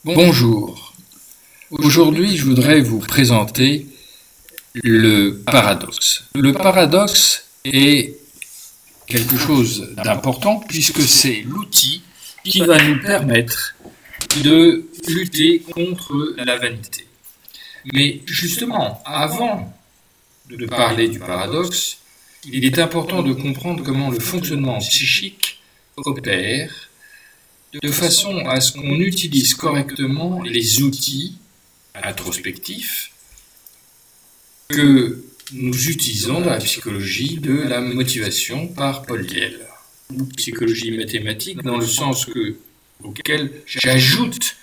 Bonjour. Aujourd'hui, je voudrais vous présenter le paradoxe. Le paradoxe est quelque chose d'important puisque c'est l'outil qui va nous permettre de lutter contre la vanité. Mais justement, avant de parler du paradoxe, il est important de comprendre comment le fonctionnement psychique opère de façon à ce qu'on utilise correctement les outils introspectifs que nous utilisons dans la psychologie de la motivation par Paul Diel, ou psychologie mathématique dans le sens auquel j'ajoute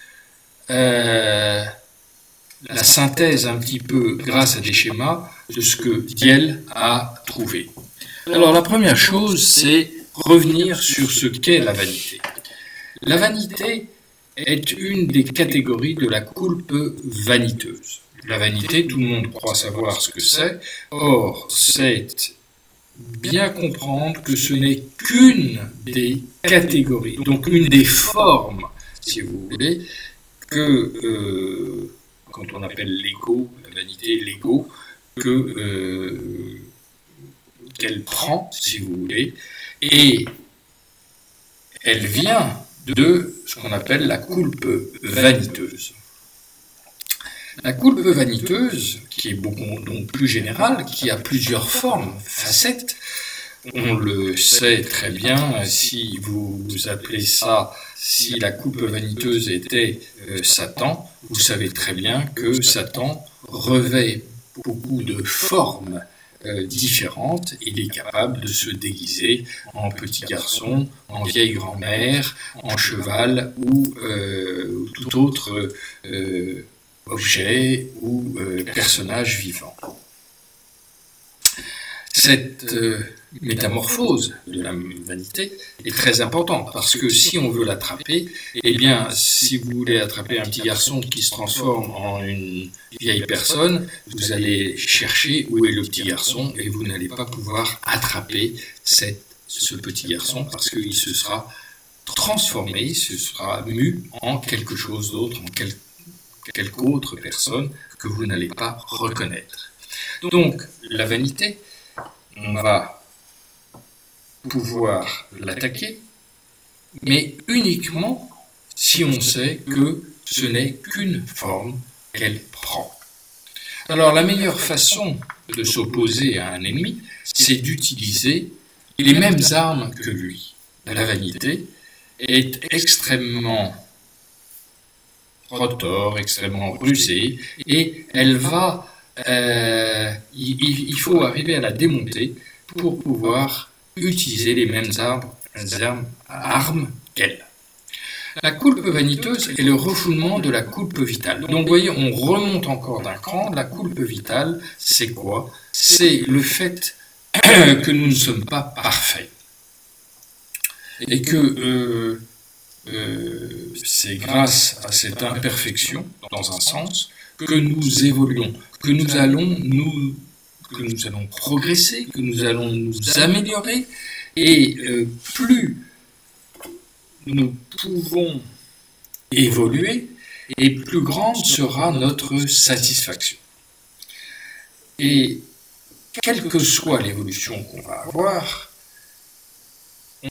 la synthèse un petit peu grâce à des schémas de ce que Diel a trouvé. Alors la première chose, c'est revenir sur ce qu'est la vanité. La vanité est une des catégories de la coulpe vaniteuse. La vanité, tout le monde croit savoir ce que c'est. Or, c'est bien comprendre que ce n'est qu'une des catégories, donc une des formes, si vous voulez, que, quand on appelle l'ego, la vanité, l'ego, qu'elle prend, si vous voulez, et elle vient de ce qu'on appelle la coulpe vaniteuse. La coulpe vaniteuse, qui est donc plus générale, qui a plusieurs formes, facettes, on le sait très bien, si vous appelez ça, si la coulpe vaniteuse était Satan, vous savez très bien que Satan revêt beaucoup de formes différentes. Il est capable de se déguiser en petit garçon, en vieille grand-mère, en cheval ou tout autre objet ou personnage vivant. Cette métamorphose de la vanité est très importante parce que si on veut l'attraper, eh bien, si vous voulez attraper un petit garçon qui se transforme en une vieille personne, vous allez chercher où est le petit garçon et vous n'allez pas pouvoir attraper ce petit garçon parce qu'il se sera transformé, il se sera mu en quelque chose d'autre, en quelque autre personne que vous n'allez pas reconnaître. Donc, la vanité, on va pouvoir l'attaquer, mais uniquement si on sait que ce n'est qu'une forme qu'elle prend. Alors la meilleure façon de s'opposer à un ennemi, c'est d'utiliser les mêmes armes que lui. La vanité est extrêmement retors, extrêmement rusée, et elle va il faut arriver à la démonter pour pouvoir utiliser les mêmes armes qu'elle. La coulpe vaniteuse est le refoulement de la coulpe vitale. Donc vous voyez, on remonte encore d'un cran. La coulpe vitale, c'est quoi? C'est le fait que nous ne sommes pas parfaits. Et que c'est grâce à cette imperfection, dans un sens, que nous évoluons, que nous allons progresser, que nous allons nous améliorer, et plus nous pouvons évoluer, et plus grande sera notre satisfaction. Et quelle que soit l'évolution qu'on va avoir,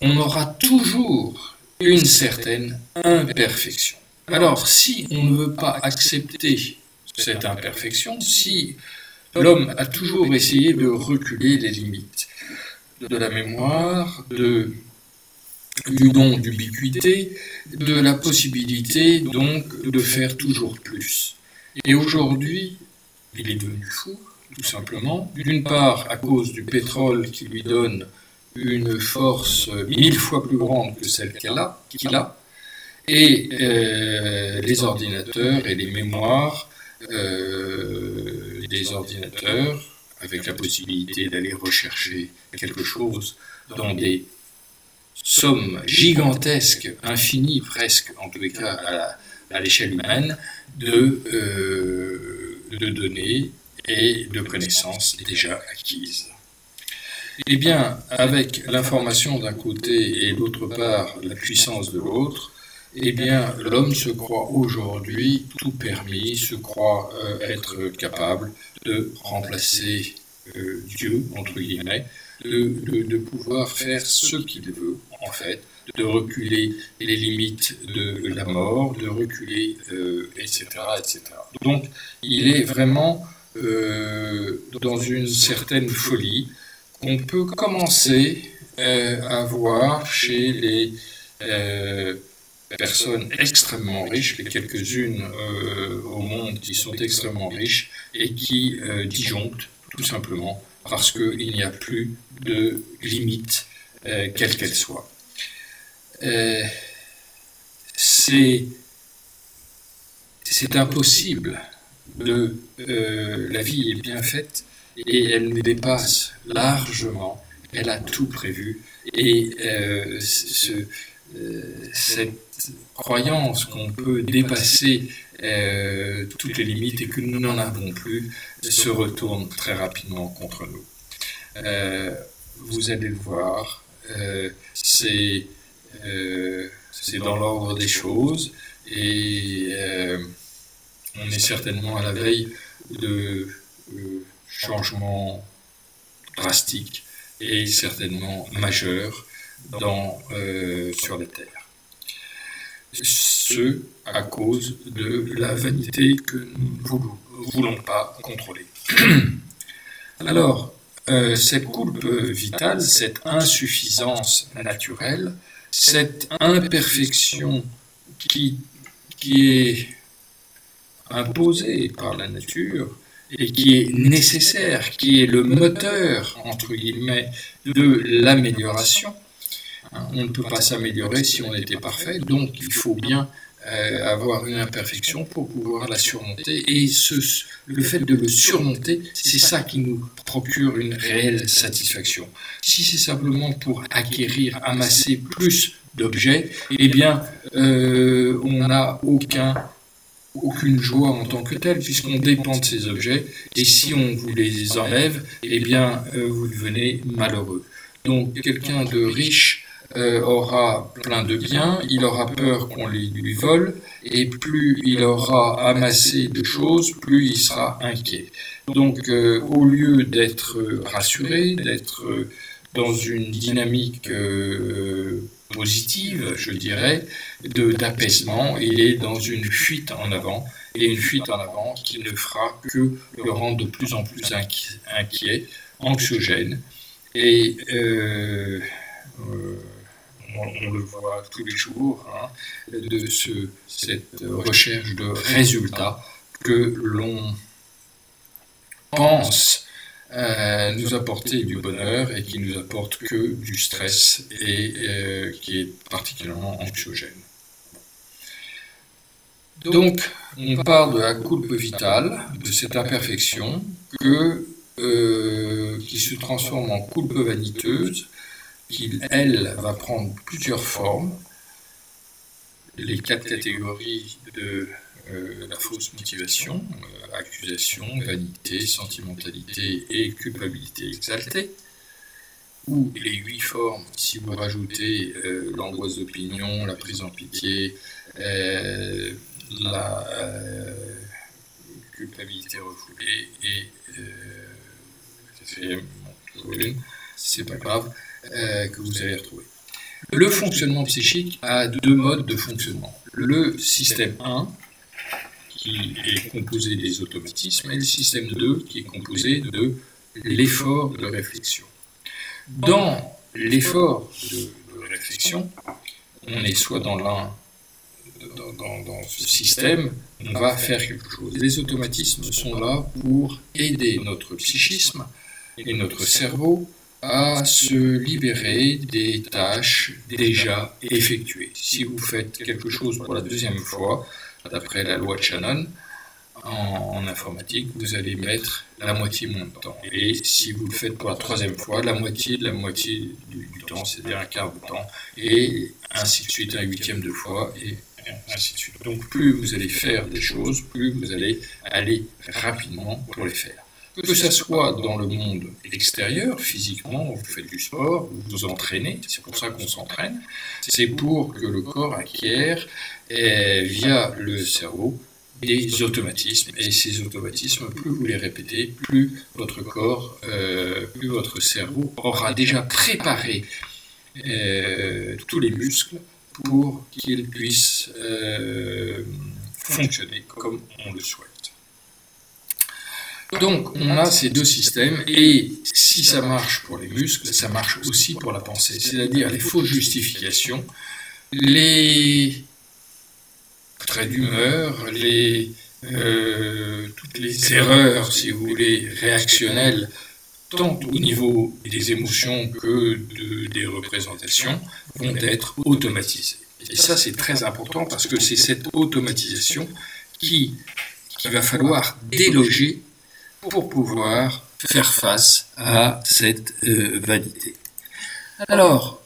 on aura toujours une certaine imperfection. Alors, si on ne veut pas accepter cette imperfection, si l'homme a toujours essayé de reculer les limites de la mémoire, du don d'ubiquité, de la possibilité donc de faire toujours plus. Et aujourd'hui, il est devenu fou, tout simplement, d'une part à cause du pétrole qui lui donne une force 1000 fois plus grande que celle qu'il a, et les ordinateurs et les mémoires des ordinateurs, avec la possibilité d'aller rechercher quelque chose dans des sommes gigantesques, infinies presque, en tous les cas à l'échelle humaine, de données et de connaissances déjà acquises. Eh bien, avec l'information d'un côté et d'autre part la puissance de l'autre, eh bien, l'homme se croit aujourd'hui tout permis, se croit être capable de remplacer Dieu, entre guillemets, de pouvoir faire ce qu'il veut, en fait, de reculer les limites de la mort, de reculer, etc., etc. Donc, il est vraiment dans une certaine folie qu'on peut commencer à voir chez les personnes extrêmement riches, les quelques-unes au monde qui sont extrêmement riches et qui disjonctent tout simplement parce qu'il n'y a plus de limite, quelle qu'elle soit. C'est impossible. La vie est bien faite et elle nous dépasse largement. Elle a tout prévu et cette croyance qu'on peut dépasser toutes les limites et que nous n'en avons plus se retourne très rapidement contre nous. Vous allez le voir, c'est dans l'ordre des choses et on est certainement à la veille de changements drastiques et certainement majeurs sur la Terre. Ce à cause de la vanité que nous ne voulons pas contrôler. Alors, cette coulpe vitale, cette insuffisance naturelle, cette imperfection qui est imposée par la nature et qui est nécessaire, qui est le moteur, entre guillemets, de l'amélioration. On ne peut pas s'améliorer si on était parfait, donc il faut bien avoir une imperfection pour pouvoir la surmonter. Et le fait de le surmonter, c'est ça qui nous procure une réelle satisfaction. Si c'est simplement pour acquérir, amasser plus d'objets, eh bien, on n'a aucune joie en tant que telle, puisqu'on dépend de ces objets, et si on vous les enlève, eh bien, vous devenez malheureux. Donc, quelqu'un de riche aura plein de biens, il aura peur qu'on les lui vole, et plus il aura amassé de choses, plus il sera inquiet. Donc, au lieu d'être rassuré, d'être dans une dynamique positive, je dirais, d'apaisement, il est dans une fuite en avant, et une fuite en avant qui ne fera que le rendre de plus en plus inquiet, anxiogène, et on le voit tous les jours, hein, de cette recherche de résultats que l'on pense nous apporter du bonheur et qui nous apporte que du stress et qui est particulièrement anxiogène. Donc, on parle de la coulpe vitale, de cette imperfection qui se transforme en coulpe vaniteuse, qui, elle, va prendre plusieurs formes. Les 4 catégories de la fausse motivation, accusation, vanité, sentimentalité et culpabilité exaltée, ou les 8 formes, si vous rajoutez l'angoisse d'opinion, la prise en pitié, la culpabilité refoulée et c'est pas grave, que vous allez retrouver. Le fonctionnement psychique a 2 modes de fonctionnement. Le système 1, qui est composé des automatismes, et le système 2, qui est composé de l'effort de réflexion. Dans l'effort de réflexion, on est soit dans ce système, on va faire quelque chose. Les automatismes sont là pour aider notre psychisme et notre cerveau à se libérer des tâches déjà effectuées. Si vous faites quelque chose pour la 2e fois, d'après la loi de Shannon, en informatique, vous allez mettre la moitié moins de temps. Et si vous le faites pour la 3e fois, la moitié du temps, c'est-à-dire un quart de temps, et ainsi de suite, un 8e de fois, et ainsi de suite. Donc plus vous allez faire des choses, plus vous allez aller rapidement pour les faire. que ça soit dans le monde extérieur, physiquement, vous faites du sport, vous vous entraînez, c'est pour ça qu'on s'entraîne, c'est pour que le corps acquiert, via le cerveau, des automatismes. Et ces automatismes, plus vous les répétez, plus votre corps, plus votre cerveau aura déjà préparé tous les muscles pour qu'ils puissent fonctionner comme on le souhaite. Donc, on a ces deux systèmes, et si ça marche pour les muscles, ça marche aussi pour la pensée, c'est-à-dire les fausses justifications, les traits d'humeur, toutes les erreurs, si vous voulez, réactionnelles, tant au niveau des émotions que des représentations, vont être automatisées. Et ça, c'est très important parce que c'est cette automatisation qu'il va falloir déloger pour pouvoir faire face à cette vanité. Alors,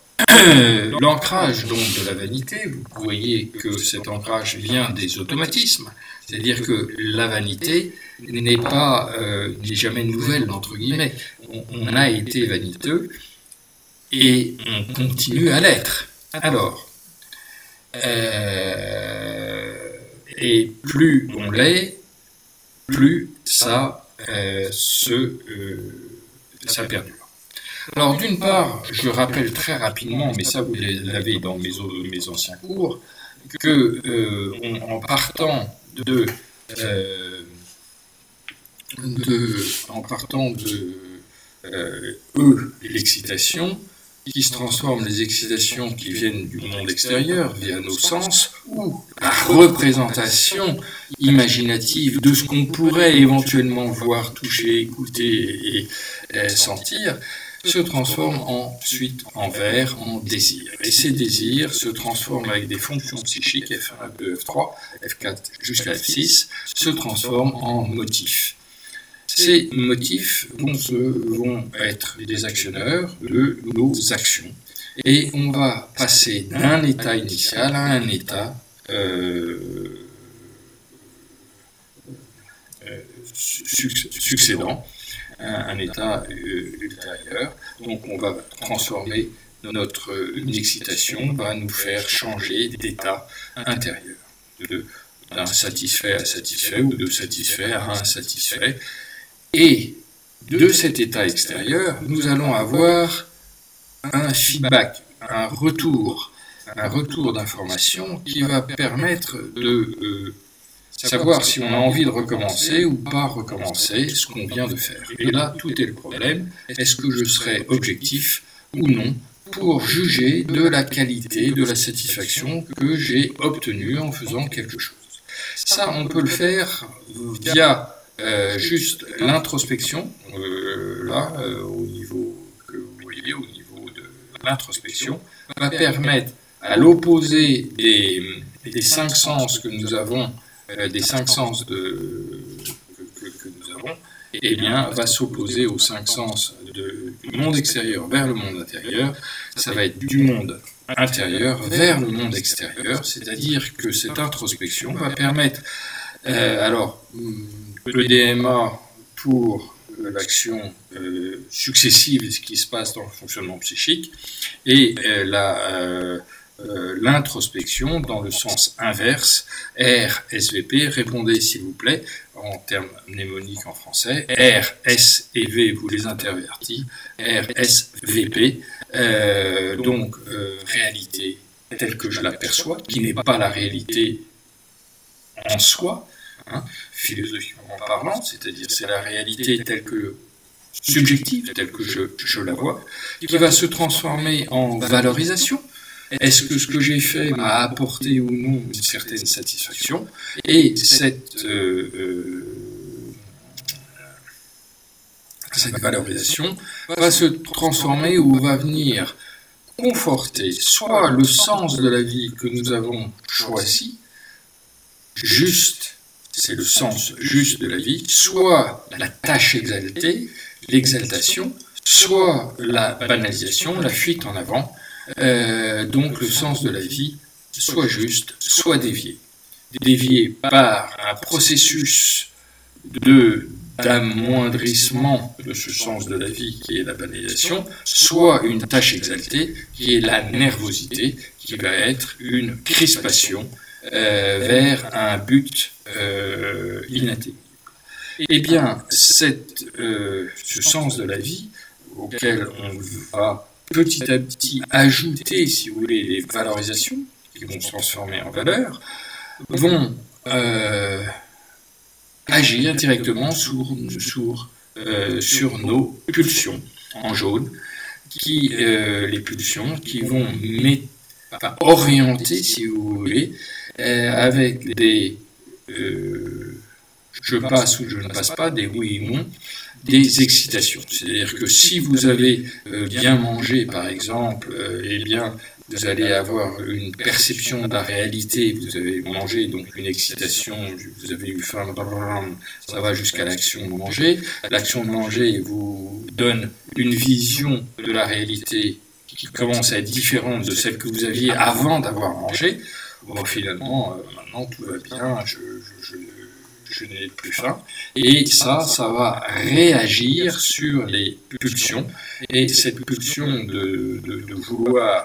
l'ancrage donc de la vanité, vous voyez que cet ancrage vient des automatismes, c'est-à-dire que la vanité n'est jamais nouvelle, entre guillemets. On a été vaniteux et on continue à l'être. Alors, et plus on l'est, plus ça perdure. Alors d'une part, je rappelle très rapidement, mais ça vous l'avez dans mes anciens cours, que en partant de l'excitation, qui se transforme, les excitations qui viennent du monde extérieur via nos sens, ou la représentation imaginative de ce qu'on pourrait éventuellement voir, toucher, écouter et sentir, se transforme ensuite en vers, en désirs. Et ces désirs se transforment avec des fonctions psychiques, F1, F2, F3, F4 jusqu'à F6, se transforment en motifs. Ces motifs vont être des actionneurs de nos actions. Et on va passer d'un état initial à un état succédant, un état ultérieur. Donc on va transformer une excitation, va nous faire changer d'état intérieur, d'un satisfait à satisfait ou de satisfait à insatisfait. Et de cet état extérieur, nous allons avoir un feedback, un retour d'information qui va permettre de savoir si on a envie de recommencer ou pas recommencer ce qu'on vient de faire. Et là, tout est le problème. Est-ce que je serai objectif ou non pour juger de la qualité, de la satisfaction que j'ai obtenue en faisant quelque chose? Ça, on peut le faire via juste l'introspection, au niveau que vous voyez, au niveau de l'introspection, va permettre à l'opposé des cinq sens que nous avons, que nous avons, eh bien, va s'opposer aux cinq sens du monde extérieur vers le monde intérieur. Ça va être du monde intérieur vers le monde extérieur, c'est-à-dire que cette introspection va permettre, le DMA pour l'action successive, ce qui se passe dans le fonctionnement psychique, et l'introspection dans le sens inverse, RSVP, répondez s'il vous plaît, en termes mnémoniques en français, R, S et V, vous les intervertis, RSVP, réalité telle que je l'aperçois, qui n'est pas la réalité en soi, philosophiquement parlant, c'est-à-dire c'est la réalité telle que subjective, telle que je la vois, qui va se transformer en valorisation. Est-ce que ce que j'ai fait m'a apporté ou non une certaine satisfaction? Et cette valorisation va se transformer ou va venir conforter soit le sens de la vie que nous avons choisi, juste, c'est le sens juste de la vie, soit la tâche exaltée, l'exaltation, soit la banalisation, la fuite en avant, donc le sens de la vie, soit juste, soit dévié. Dévié par un processus d'amoindrissement de ce sens de la vie qui est la banalisation, soit une tâche exaltée qui est la nervosité, qui va être une crispation vers un but inatteignable. Eh bien, ce sens de la vie, auquel on va petit à petit ajouter, si vous voulez, les valorisations, qui vont se transformer en valeurs, vont agir directement sur nos pulsions en jaune, les pulsions qui vont orienter, si vous voulez, avec des je passe ou je ne passe pas, des oui et non, des excitations. C'est-à-dire que si vous avez bien mangé, par exemple, eh bien, vous allez avoir une perception de la réalité, vous avez mangé, donc une excitation, vous avez eu faim, ça va jusqu'à l'action de manger. L'action de manger vous donne une vision de la réalité qui commence à être différente de celle que vous aviez avant d'avoir mangé. Bon, finalement, maintenant tout va bien, je n'ai plus faim, et ça va réagir sur les pulsions, et cette pulsion de vouloir,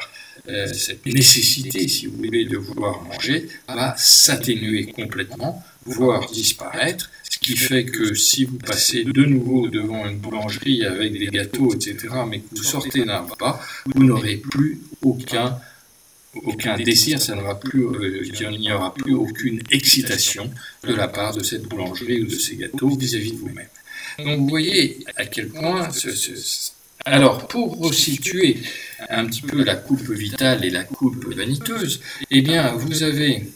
cette nécessité, si vous voulez, de vouloir manger, va s'atténuer complètement, voire disparaître, ce qui fait que si vous passez de nouveau devant une boulangerie avec des gâteaux, etc., mais que vous sortez d'un repas, vous n'aurez plus aucun désir, il n'y aura plus aucune excitation de la part de cette boulangerie ou de ces gâteaux vis-à-vis de vous-même. Donc vous voyez à quel point... Alors, pour resituer un petit peu la courbe vitale et la courbe vaniteuse, eh bien, vous avez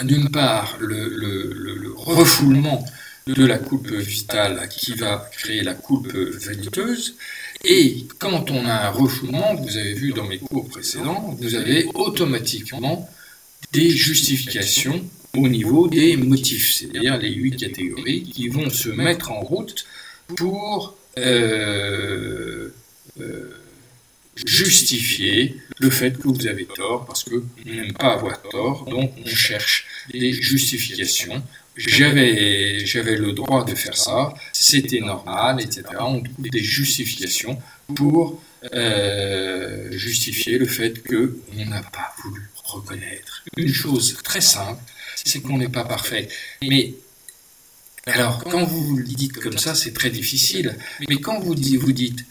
d'une part le refoulement de la courbe vitale qui va créer la courbe vaniteuse. Et quand on a un refoulement, vous avez vu dans mes cours précédents, vous avez automatiquement des justifications au niveau des motifs, c'est-à-dire les 8 catégories qui vont se mettre en route pour justifier le fait que vous avez tort, parce qu'on n'aime pas avoir tort, donc on cherche des justifications. J'avais le droit de faire ça, c'était normal, etc. On trouve des justifications pour justifier le fait qu'on n'a pas voulu reconnaître une chose très simple, c'est qu'on n'est pas parfait. Mais alors, quand vous le dites comme ça, c'est très difficile. Mais quand vous dites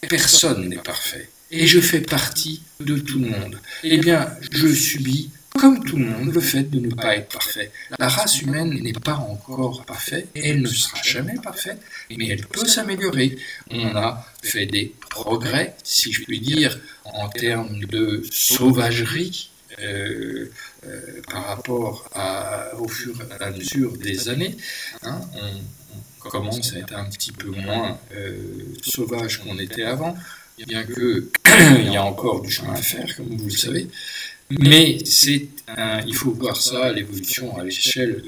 personne n'est parfait et je fais partie de tout le monde, eh bien, je subis comme tout le monde le fait de ne pas être parfait. La race humaine n'est pas encore parfaite, elle ne sera jamais parfaite, mais elle peut s'améliorer. On a fait des progrès, si je puis dire, en termes de sauvagerie par rapport au fur et à mesure des années. Hein, on commence à être un petit peu moins sauvage qu'on était avant, bien qu'il y a encore du chemin à faire, comme vous le savez. Mais il faut voir ça, l'évolution à l'échelle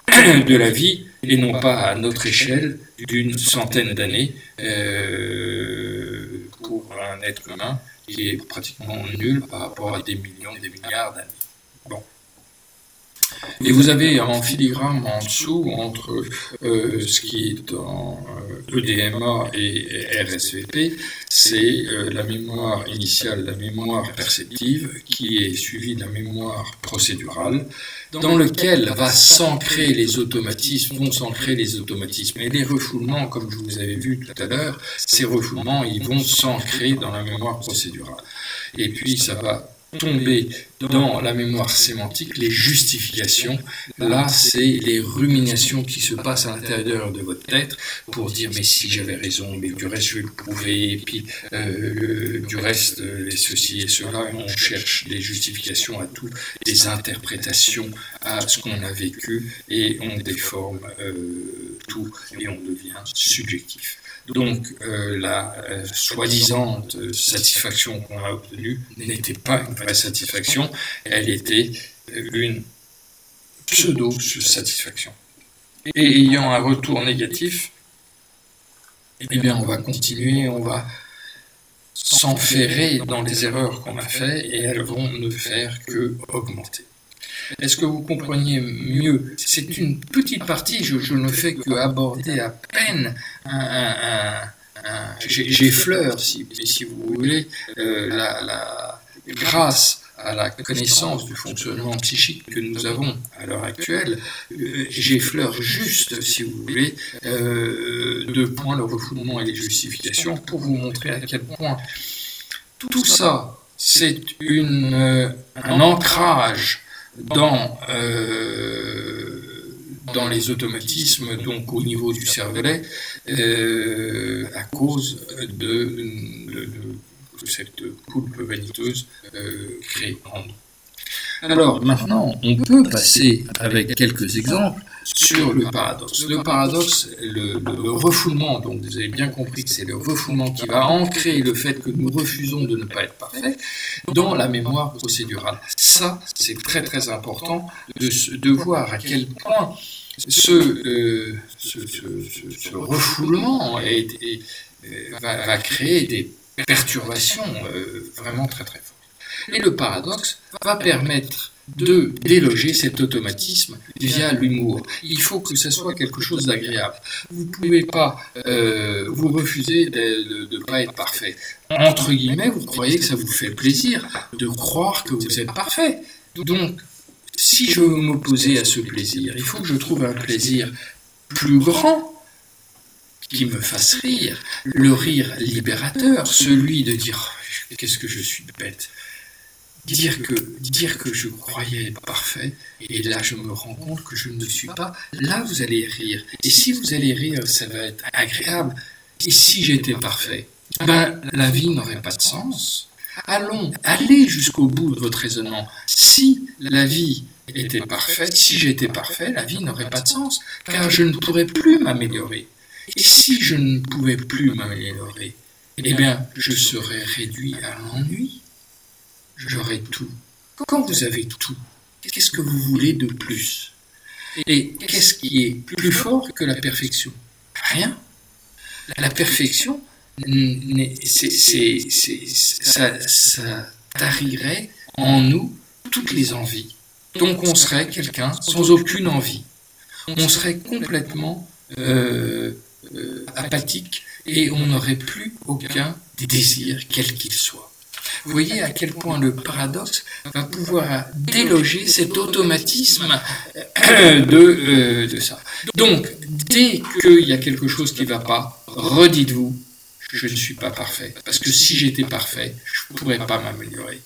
de la vie, et non pas à notre échelle d'une centaine d'années pour un être humain qui est pratiquement nul par rapport à des millions, des milliards d'années. Bon. Et vous avez en filigrane en dessous, entre ce qui est en EDMA et RSVP, c'est la mémoire initiale, la mémoire perceptive, qui est suivie de la mémoire procédurale, dans lequel vont s'ancrer les automatismes. Et les refoulements, comme je vous avais vu tout à l'heure, ces refoulements, ils vont s'ancrer dans la mémoire procédurale. Et puis ça va tomber dans la mémoire sémantique, les justifications. Là, c'est les ruminations qui se passent à l'intérieur de votre tête pour dire mais si j'avais raison, mais du reste je vais le prouver, et puis du reste ceci et cela, et on cherche des justifications à tout, des interprétations à ce qu'on a vécu, et on déforme tout, et on devient subjectif. Donc la soi-disant satisfaction qu'on a obtenue n'était pas une vraie satisfaction, elle était une pseudo-satisfaction. Et ayant un retour négatif, eh bien on va continuer, on va s'enferrer dans les erreurs qu'on a faites, et elles vont ne faire que augmenter. Est-ce que vous compreniez mieux? C'est une petite partie, je ne fais qu'aborder à peine j'effleure, si vous voulez, grâce à la connaissance du fonctionnement psychique que nous avons à l'heure actuelle, j'effleure juste, si vous voulez, deux points, le refoulement et les justifications, pour vous montrer à quel point tout ça, c'est un ancrage dans les automatismes, donc au niveau du cervelet, à cause de cette coulpe vaniteuse créée en nous. Alors maintenant, on peut passer avec quelques exemples sur le paradoxe. Le paradoxe, le refoulement, donc vous avez bien compris que c'est le refoulement qui va ancrer le fait que nous refusons de ne pas être parfaits dans la mémoire procédurale. Ça, c'est très très important de voir à quel point ce refoulement va créer des perturbations vraiment très très fortes. Et le paradoxe va permettre de déloger cet automatisme via l'humour. Il faut que ce soit quelque chose d'agréable. Vous ne pouvez pas vous refuser de ne pas être parfait. Entre guillemets, vous croyez que ça vous fait plaisir de croire que vous êtes parfait. Donc, si je veux m'opposer à ce plaisir, il faut que je trouve un plaisir plus grand qui me fasse rire, le rire libérateur, celui de dire « qu'est-ce que je suis bête ?» Dire que je croyais être parfait, et là je me rends compte que je ne le suis pas, là vous allez rire. Et si vous allez rire, ça va être agréable. Et si j'étais parfait, ben la vie n'aurait pas de sens. Allez jusqu'au bout de votre raisonnement. Si la vie était parfaite, si j'étais parfait, la vie n'aurait pas de sens, car je ne pourrais plus m'améliorer. Et si je ne pouvais plus m'améliorer, eh bien je serais réduit à l'ennui. J'aurai tout. Quand vous avez tout, qu'est-ce que vous voulez de plus? Et qu'est-ce qui est plus fort que la perfection? Rien. La perfection, ça tarirait en nous toutes les envies. Donc on serait quelqu'un sans aucune envie. On serait complètement apathique et on n'aurait plus aucun désir, quel qu'il soit. Vous voyez à quel point le paradoxe va pouvoir déloger cet automatisme de ça. Donc, dès qu'il y a quelque chose qui ne va pas, redites-vous, je ne suis pas parfait. Parce que si j'étais parfait, je ne pourrais pas m'améliorer.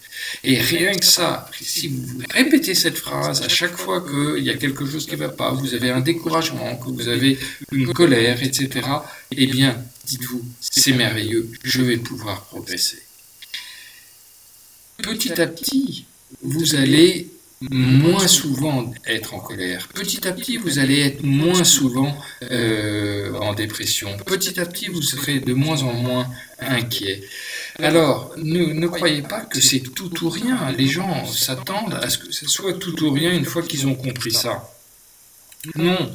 Et rien que ça, si vous répétez cette phrase à chaque fois qu'il y a quelque chose qui ne va pas, vous avez un découragement, que vous avez une colère, etc., eh bien, dites-vous, c'est merveilleux, je vais pouvoir progresser. Petit à petit, vous allez moins souvent être en colère. Petit à petit, vous allez être moins souvent en dépression. Petit à petit, vous serez de moins en moins inquiet. Alors, ne croyez pas que c'est tout ou rien. Les gens s'attendent à ce que ce soit tout ou rien une fois qu'ils ont compris ça. Non,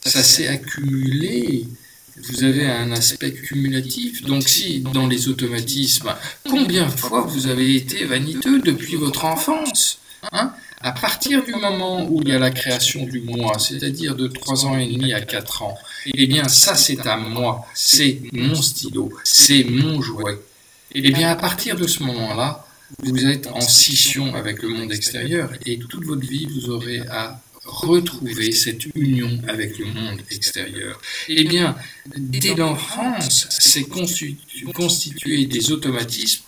ça s'est accumulé. Vous avez un aspect cumulatif. Donc si, dans les automatismes, combien de fois vous avez été vaniteux depuis votre enfance, hein? À partir du moment où il y a la création du moi, c'est-à-dire de 3 ans et demi à 4 ans, eh bien ça c'est à moi, c'est mon stylo, c'est mon jouet. Eh bien à partir de ce moment-là, vous êtes en scission avec le monde extérieur et toute votre vie vous aurez à retrouver cette union avec le monde extérieur. Eh bien, dès l'enfance, c'est constitué des automatismes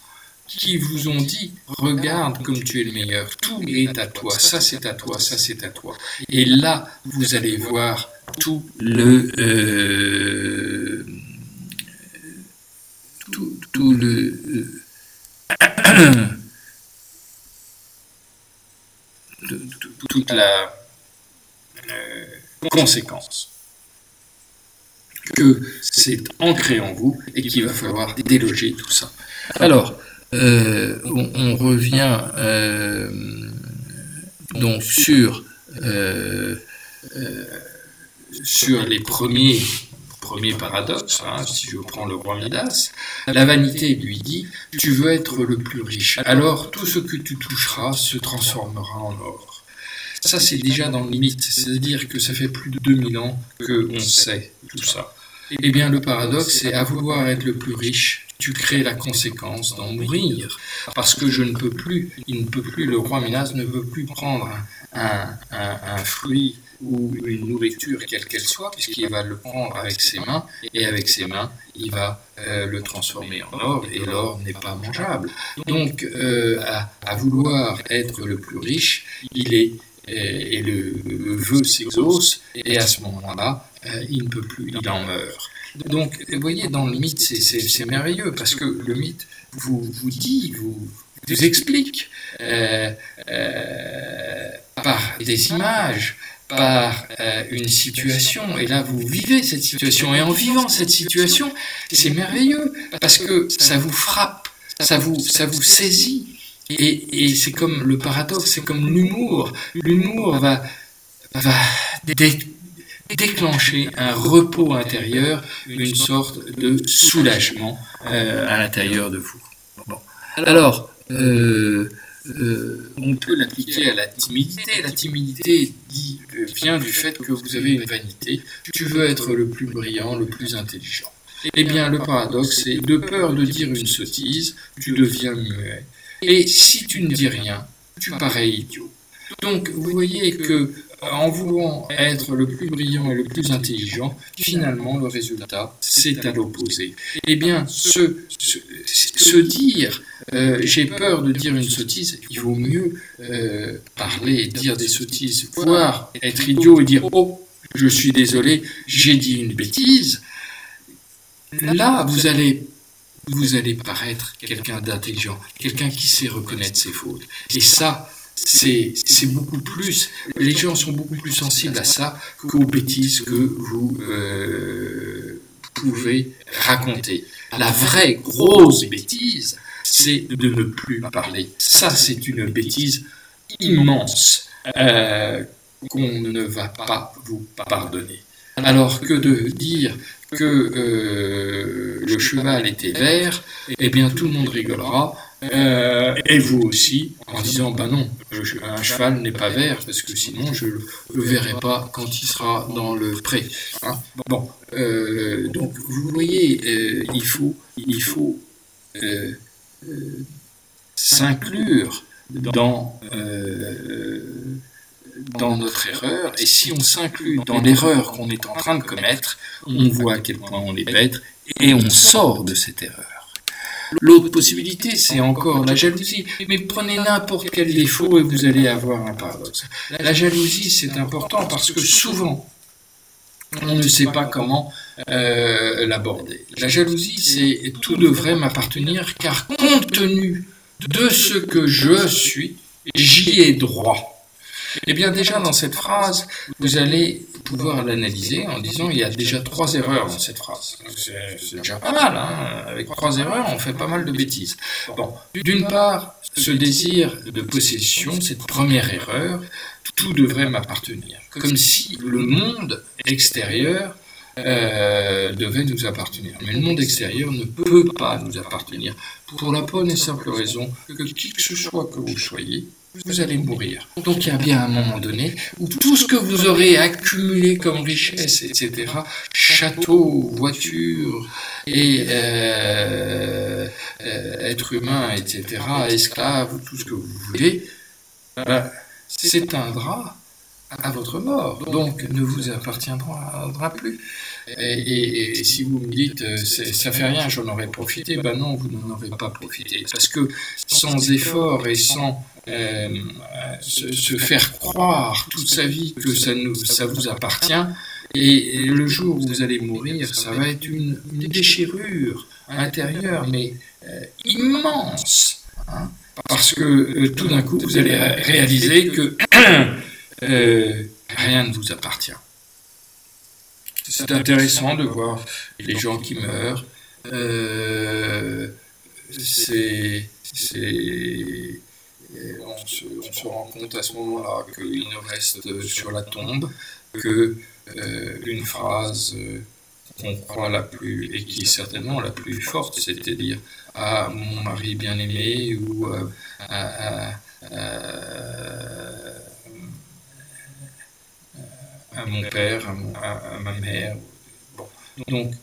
qui vous ont dit « Regarde comme tu es le meilleur, tout est à toi, ça c'est à toi, ça c'est à toi. » Et là, vous allez voir tout toute la conséquence que c'est ancré en vous et qu'il va falloir déloger tout ça. Alors, on revient donc sur les premiers premier paradoxe, hein, si je prends le roi Midas, la vanité lui dit, tu veux être le plus riche, alors tout ce que tu toucheras se transformera en or. Ça, c'est déjà dans le mythe, c'est-à-dire que ça fait plus de 2000 ans qu'on sait tout ça. Eh bien, le paradoxe, c'est à vouloir être le plus riche, tu crées la conséquence d'en mourir. Parce que je ne peux plus, il ne peut plus, le roi Midas ne peut plus prendre un fruit ou une nourriture quelle qu'elle soit, puisqu'il va le prendre avec ses mains, et avec ses mains, il va le transformer en or, et l'or n'est pas mangeable. Donc, à vouloir être le plus riche, il est, et le vœu s'exauce, et à ce moment-là, il ne peut plus, il en meurt. Donc, vous voyez, dans le mythe, c'est merveilleux, parce que le mythe vous dit, vous explique par des images, par une situation, et là vous vivez cette situation, et en vivant cette situation, c'est merveilleux, parce que ça vous frappe, ça vous saisit, et c'est comme le paradoxe, c'est comme l'humour. L'humour va déclencher un repos intérieur, une sorte de soulagement à l'intérieur de vous. Bon. Alors, on peut l'appliquer à la timidité. La timidité vient du fait que vous avez une vanité. Tu veux être le plus brillant, le plus intelligent. Eh bien, le paradoxe, c'est de peur de dire une sottise, tu deviens muet. Et si tu ne dis rien, tu parais idiot. Donc, vous voyez que en voulant être le plus brillant et le plus intelligent, finalement, le résultat, c'est à l'opposé. Eh bien, se dire, j'ai peur de dire une sottise, il vaut mieux parler et dire des sottises, voire être idiot et dire, oh, je suis désolé, j'ai dit une bêtise. Là, vous allez paraître quelqu'un d'intelligent, quelqu'un qui sait reconnaître ses fautes. Et ça, c'est beaucoup plus, les gens sont beaucoup plus sensibles à ça qu'aux bêtises que vous pouvez raconter. La vraie grosse bêtise, c'est de ne plus parler. Ça, c'est une bêtise immense qu'on ne va pas vous pardonner. Alors que de dire que le cheval était vert, eh bien tout le monde rigolera, et vous aussi, en disant, ben non, un cheval n'est pas vert, parce que sinon je le verrai pas quand il sera dans le pré. Hein. Bon, donc vous voyez, il faut s'inclure dans notre erreur, et si on s'inclut dans l'erreur qu'on est en train de commettre, on voit à quel point on est bête, et on sort de cette erreur. L'autre possibilité, c'est encore la jalousie, mais prenez n'importe quel défaut et vous allez avoir un paradoxe. La jalousie, c'est important parce que souvent, on ne sait pas comment l'aborder. La jalousie, c'est « tout devrait m'appartenir, car compte tenu de ce que je suis, j'y ai droit ». Eh bien déjà dans cette phrase, vous allez pouvoir l'analyser en disant il y a déjà 3 erreurs dans cette phrase. C'est déjà pas mal, hein. Avec 3 erreurs, on fait pas mal de bêtises. Bon, d'une part, ce désir de possession, cette première erreur, tout devrait m'appartenir. Comme si le monde extérieur devait nous appartenir. Mais le monde extérieur ne peut pas nous appartenir, pour la bonne et simple raison que qui que ce soit que vous soyez, vous allez mourir. Donc il y a bien un moment donné où tout ce que vous aurez accumulé comme richesse, etc., château, voiture, et être humain, etc., esclave, tout ce que vous voulez, s'éteindra à votre mort, donc ne vous appartiendra plus. Et si vous me dites, ça fait rien, j'en aurais profité, ben non, vous n'en aurez pas profité, parce que sans effort et sans se faire croire toute sa vie que ça vous appartient, et le jour où vous allez mourir, ça va être une déchirure intérieure, mais immense, hein, parce que tout d'un coup, vous allez réaliser que rien ne vous appartient. C'est intéressant de voir les gens qui meurent. On se rend compte à ce moment-là qu'il ne reste sur la tombe que une phrase qu'on croit la plus, et qui est certainement la plus forte, c'est-à-dire à mon mari bien-aimé ou à mon père, à ma mère. Bon. Donc,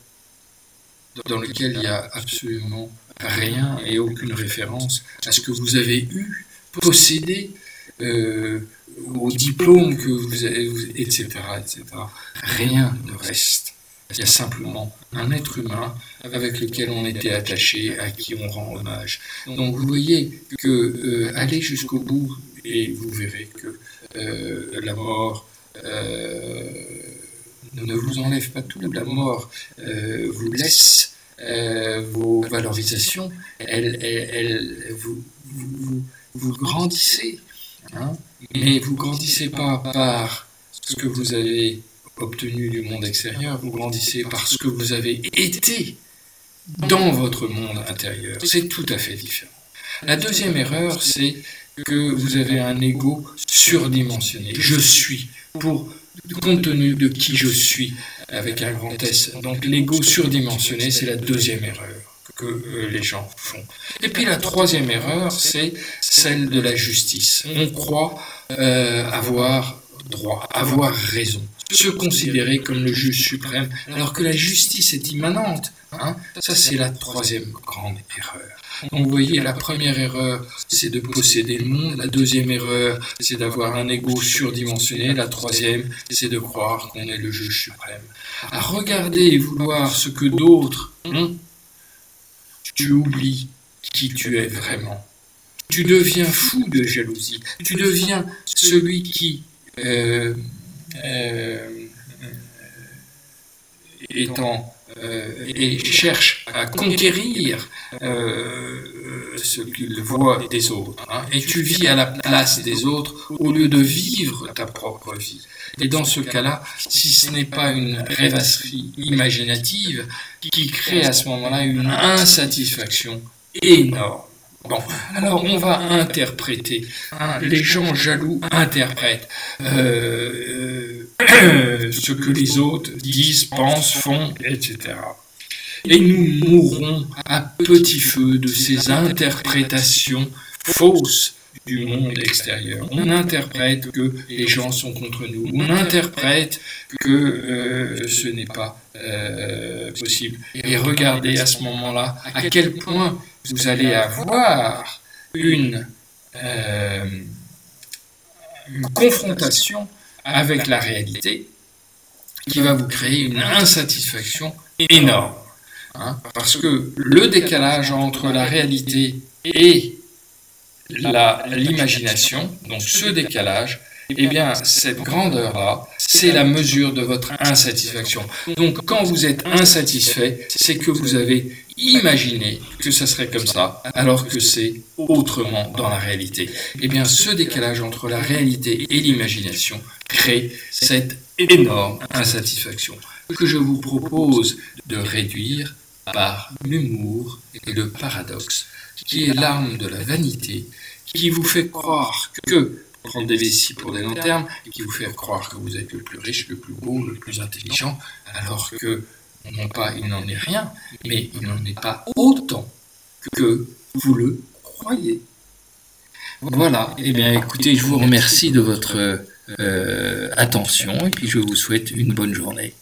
dans lequel il n'y a absolument rien et aucune référence à ce que vous avez eu, possédé, au diplôme que vous avez, etc., etc. Rien ne reste. Il y a simplement un être humain avec lequel on était attaché, à qui on rend hommage. Donc vous voyez que allez jusqu'au bout et vous verrez que la mort ne vous enlève pas tout. La mort vous laisse vos valorisations. Vous grandissez. Hein, mais vous grandissez pas par ce que vous avez obtenu du monde extérieur, vous grandissez par ce que vous avez été dans votre monde intérieur. C'est tout à fait différent. La deuxième erreur, c'est que vous avez un ego surdimensionné. Je suis, compte tenu de qui je suis, avec un grand S. Donc l'ego surdimensionné, c'est la deuxième erreur que les gens font. Et puis la troisième erreur, c'est celle de la justice. On croit avoir droit, avoir raison, se considérer comme le juge suprême, alors que la justice est immanente. Hein. Ça, c'est la troisième grande erreur. Donc vous voyez, la première erreur, c'est de posséder le monde. La deuxième erreur, c'est d'avoir un ego surdimensionné. La troisième, c'est de croire qu'on est le juge suprême. À regarder et vouloir ce que d'autres ont, tu oublies qui tu es vraiment. Tu deviens fou de jalousie. Tu deviens celui qui, et cherche à conquérir ce qu'il voit des autres. Hein, et tu vis à la place des autres au lieu de vivre ta propre vie. Et dans ce cas-là, si ce n'est pas une rêvasserie imaginative qui crée à ce moment-là une insatisfaction énorme. Bon, alors on va interpréter. Hein, les gens jaloux interprètent ce que les autres disent, pensent, font, etc. Et nous mourrons à petit feu de ces interprétations fausses du monde extérieur. On interprète que les gens sont contre nous. On interprète que ce n'est pas possible. Et regardez à ce moment-là à quel point vous allez avoir une confrontation avec la réalité qui va vous créer une insatisfaction énorme. Hein, parce que le décalage entre la réalité et l'imagination, donc ce décalage, eh bien, cette grandeur-là, c'est la mesure de votre insatisfaction. Donc, quand vous êtes insatisfait, c'est que vous avez imaginé que ça serait comme ça, alors que c'est autrement dans la réalité. Eh bien, ce décalage entre la réalité et l'imagination crée cette énorme insatisfaction que je vous propose de réduire par l'humour et le paradoxe, qui est l'arme de la vanité, qui vous fait croire que, prendre des vessies pour des lanternes, qui vous fait croire que vous êtes le plus riche, le plus beau, le plus intelligent, alors que, non pas il n'en est rien, mais il n'en est pas autant que vous le croyez. Voilà, eh bien écoutez, je vous remercie de votre attention et puis je vous souhaite une bonne journée.